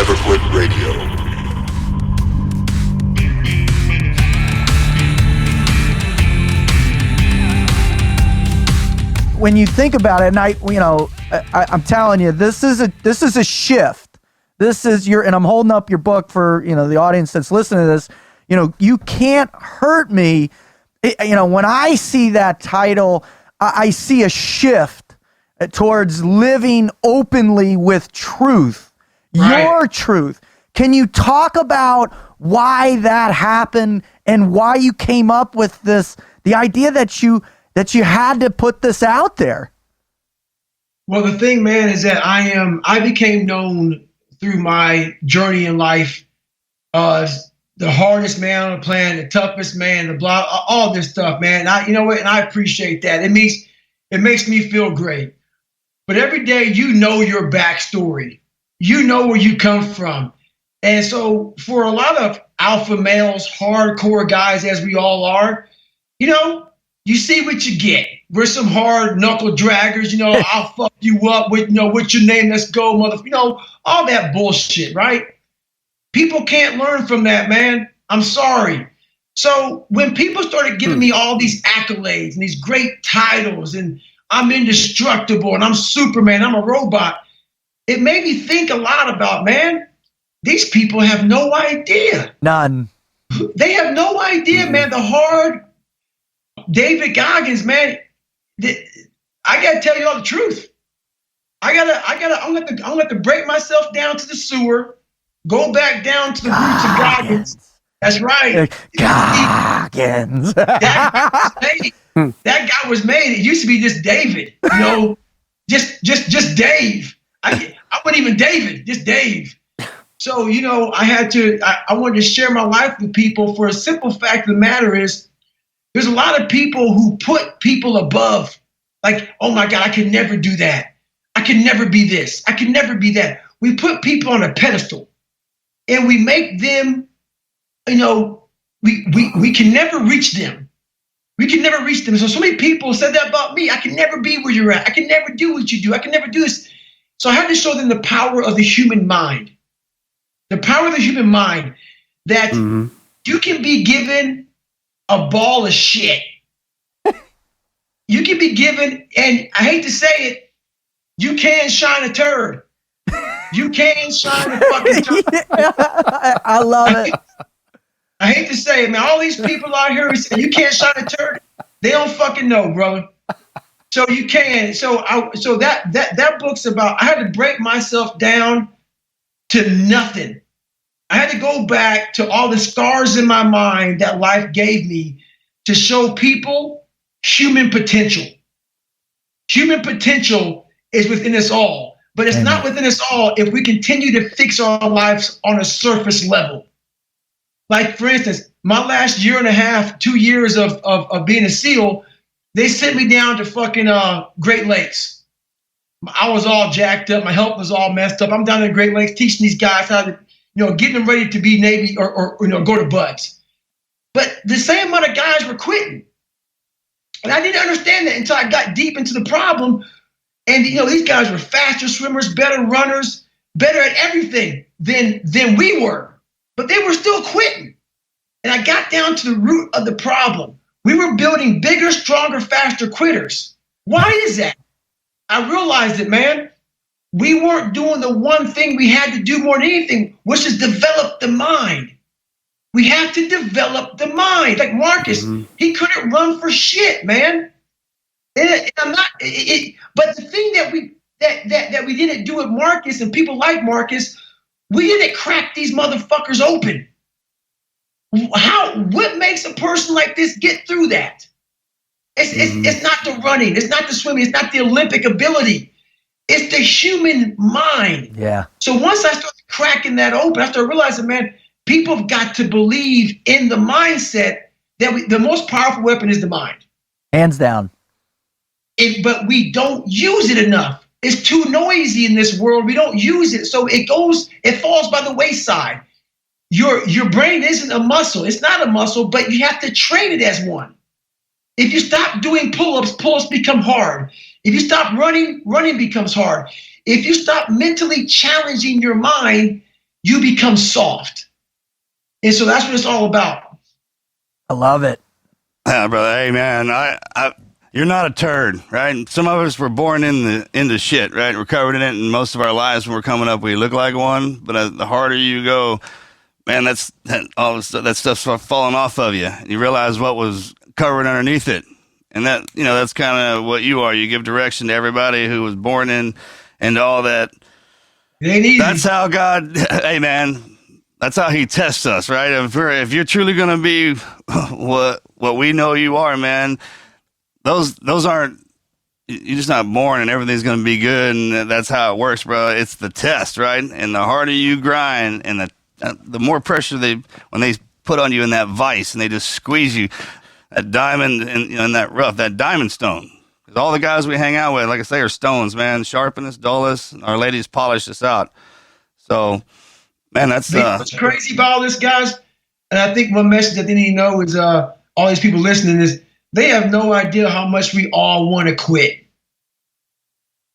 Never Quit Radio. When you think about it, and I'm telling you, this is a shift. This is and I'm holding up your book for, the audience that's listening to this. You can't hurt me. When I see that title, I see a shift towards living openly with truth, right. Your truth. Can you talk about why that happened and why you came up with the idea that you had to put this out there? Well, the thing, man, is that I became known through my journey in life as the hardest man on the planet, the toughest man, the blah, all this stuff, man. And I appreciate that. It makes me feel great. But every day, your backstory. You know where you come from. And so for a lot of alpha males, hardcore guys, as we all are, you see what you get. We're some hard knuckle draggers, I'll fuck you up with, what's your name? Let's go, all that bullshit, right? People can't learn from that, man. I'm sorry. So when people started giving me all these accolades and these great titles and I'm indestructible and I'm Superman, I'm a robot, it made me think a lot about, man, these people have no idea. None. They have no idea, man, the hard David Goggins, man. I gotta tell you all the truth. I'm gonna have to break myself down to the sewer, go back down to the roots of Goggins. That's right. Goggins. That guy was made. It used to be just David, just Dave. I wasn't even David, just Dave. So, I wanted to share my life with people for a simple fact of the matter is there's a lot of people who put people above, like, oh my God, I can never do that. I can never be this. I can never be that. We put people on a pedestal and we make them, we can never reach them. We can never reach them. So many people said that about me. I can never be where you're at. I can never do what you do. I can never do this. So I had to show them the power of the human mind. The power of the human mind that you can be given a ball of shit. You can be given, and I hate to say it, you can shine a turd. You can shine a fucking turd. I love it. I hate to say it, man. All these people out here who say you can't shine a turd, they don't fucking know, brother. So you can. So that book's about, I had to break myself down to nothing. I had to go back to all the scars in my mind that life gave me to show people human potential. Human potential is within us all, but it's not within us all if we continue to fix our lives on a surface level. Like, for instance, my last year and a half, 2 years of being a SEAL, they sent me down to fucking Great Lakes. I was all jacked up. My health was all messed up. I'm down in Great Lakes teaching these guys how to, getting them ready to be Navy or go to buds. But the same amount of guys were quitting. And I didn't understand that until I got deep into the problem. And, these guys were faster swimmers, better runners, better at everything than we were. But they were still quitting. And I got down to the root of the problem. We were building bigger, stronger, faster quitters. Why is that? I realized it, man. We weren't doing the one thing we had to do more than anything, which is develop the mind. We have to develop the mind. Like Marcus, he couldn't run for shit, man. And I'm not. But the thing that we didn't do with Marcus and people like Marcus, we didn't crack these motherfuckers open. What makes a person like this get through that? It's not the running, it's not the swimming, it's not the Olympic ability. It's the human mind. Yeah. So once I started cracking that open, I started realizing, man, people have got to believe in the mindset that the most powerful weapon is the mind. Hands down. But we don't use it enough. It's too noisy in this world. We don't use it. So it falls by the wayside. Your brain isn't a muscle. It's not a muscle, but you have to train it as one. If you stop doing pull-ups become hard. If you stop running becomes hard. If you stop mentally challenging your mind, you become soft. And so that's what it's all about. I love it. Yeah, brother. Hey, man, you're not a turd, right? Some of us were born into shit, right? We're covered in it, and most of our lives when we're coming up, we look like one. But the harder you go, man, all that stuff's falling off of you. And you realize what was covered underneath it, and that's kind of what you are. You give direction to everybody who was born into all that. It ain't easy. That's how God. Hey, man, that's how He tests us, right? If you're truly gonna be what we know you are, man. Those aren't, you're just not born and everything's going to be good, and that's how it works, bro. It's the test, right? And the harder you grind and the more pressure when they put on you in that vice and they just squeeze you, that diamond and that rough, that diamond stone. Because all the guys we hang out with, like I say, are stones, man. Sharpen us, dull us, and our ladies polish us out. So, man, that's... What's crazy about all this, guys, and I think one message that they need to know is all these people listening is, they have no idea how much we all want to quit.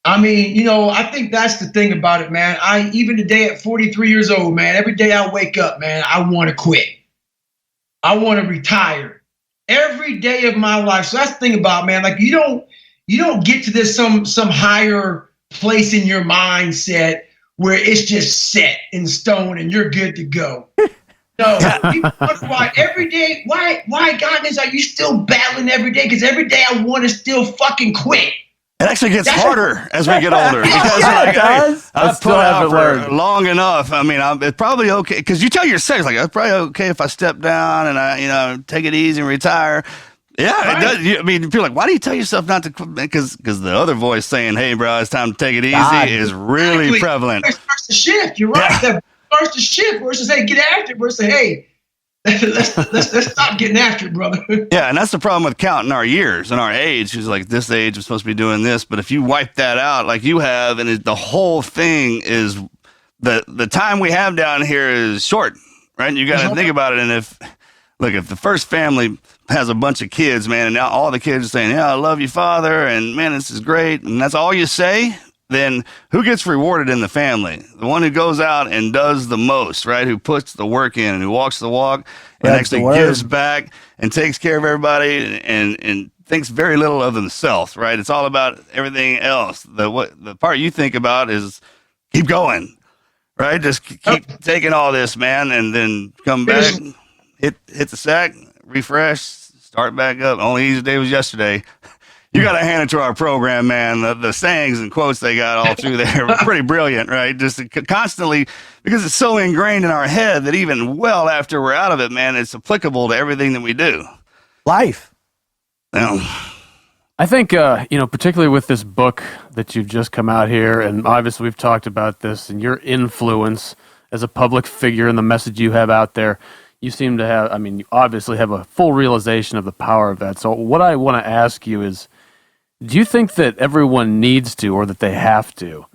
I mean, I think that's the thing about it, man. Even today at 43 years old, man, every day I wake up, man, I want to quit. I want to retire every day of my life. So that's the thing about it, man. Like you don't get to this some higher place in your mindset where it's just set in stone and you're good to go. No, people wonder why every day, why Goggins, are you still battling every day? Because every day I want to still fucking quit. It actually gets harder as we get older because it does. I've put out for long enough. I mean, it's probably okay because you tell yourself like it's probably okay if I step down and I take it easy and retire. Yeah, right. It does. I mean, people are like, why do you tell yourself not to quit? Because the other voice saying, "Hey, bro, it's time to take it easy," is really prevalent. It starts to shift. You're right. Yeah. Starts to shift versus hey, get after it versus hey, let's stop getting after it, brother. Yeah, and that's the problem with counting our years and our age. It's like this age I'm supposed to be doing this, but if you wipe that out like you have, and the whole thing is the time we have down here is short, right? You got to think about it. And if the first family has a bunch of kids, man, and now all the kids are saying, "Yeah, I love you, Father," and man, this is great, and that's all you say. Then who gets rewarded in the family? The one who goes out and does the most, right? Who puts the work in and who walks the walk and actually gives back and takes care of everybody and thinks very little of themselves, right? It's all about everything else. The part you think about is keep going, right? Just keep taking all this, man, and then come back, hit the sack, refresh, start back up. Only easy day was yesterday. You got to hand it to our program, man. The sayings and quotes they got all through there were pretty brilliant, right? Just constantly, because it's so ingrained in our head that even well after we're out of it, man, it's applicable to everything that we do. Life. I think, particularly with this book that you've just come out here, and obviously we've talked about this and your influence as a public figure and the message you have out there, you seem to have, you obviously have a full realization of the power of that. So what I want to ask you is, do you think that everyone needs to, or that they have to,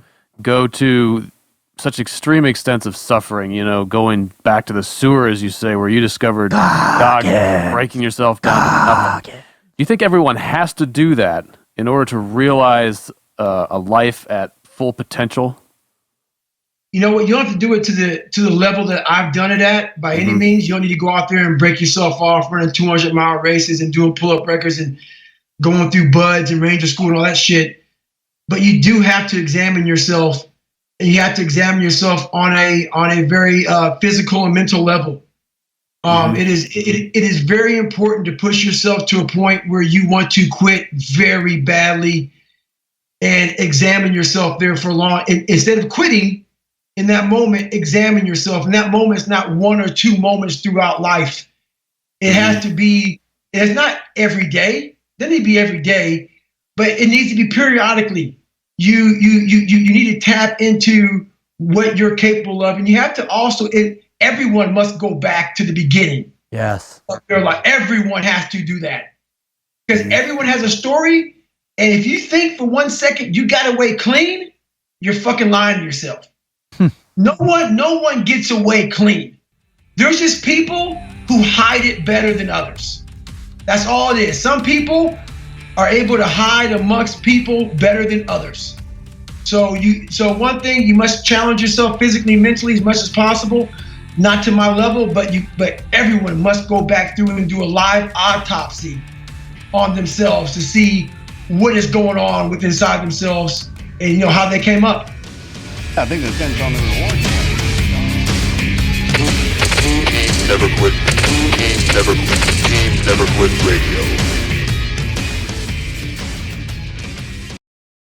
go to such extreme extents of suffering, going back to the sewer, as you say, where you discovered Goggins, breaking yourself down to nothing? Do you think everyone has to do that in order to realize a life at full potential? You know what? You don't have to do it to the level that I've done it at by any means. You don't need to go out there and break yourself off running 200-mile races and doing pull-up records and going through buds and ranger school and all that shit. But you do have to examine yourself, and you have to examine yourself on a very physical and mental level. It is very important to push yourself to a point where you want to quit very badly and examine yourself there for long. Instead of quitting in that moment, examine yourself. And that moment is not one or two moments throughout life. It has to be, it's not every day. Doesn't need to be every day, but it needs to be periodically. You need to tap into what you're capable of, and you have to also. Everyone must go back to the beginning. Yes, they're like everyone has to do that because everyone has a story, and if you think for 1 second you got away clean, you're fucking lying to yourself. No one gets away clean. There's just people who hide it better than others. That's all it is. Some people are able to hide amongst people better than others. So one thing, you must challenge yourself physically, mentally as much as possible. Not to my level, but everyone must go back through and do a live autopsy on themselves to see what is going on with inside themselves and how they came up. I think it depends on the reward. Never quit. Never quit. Never quit radio.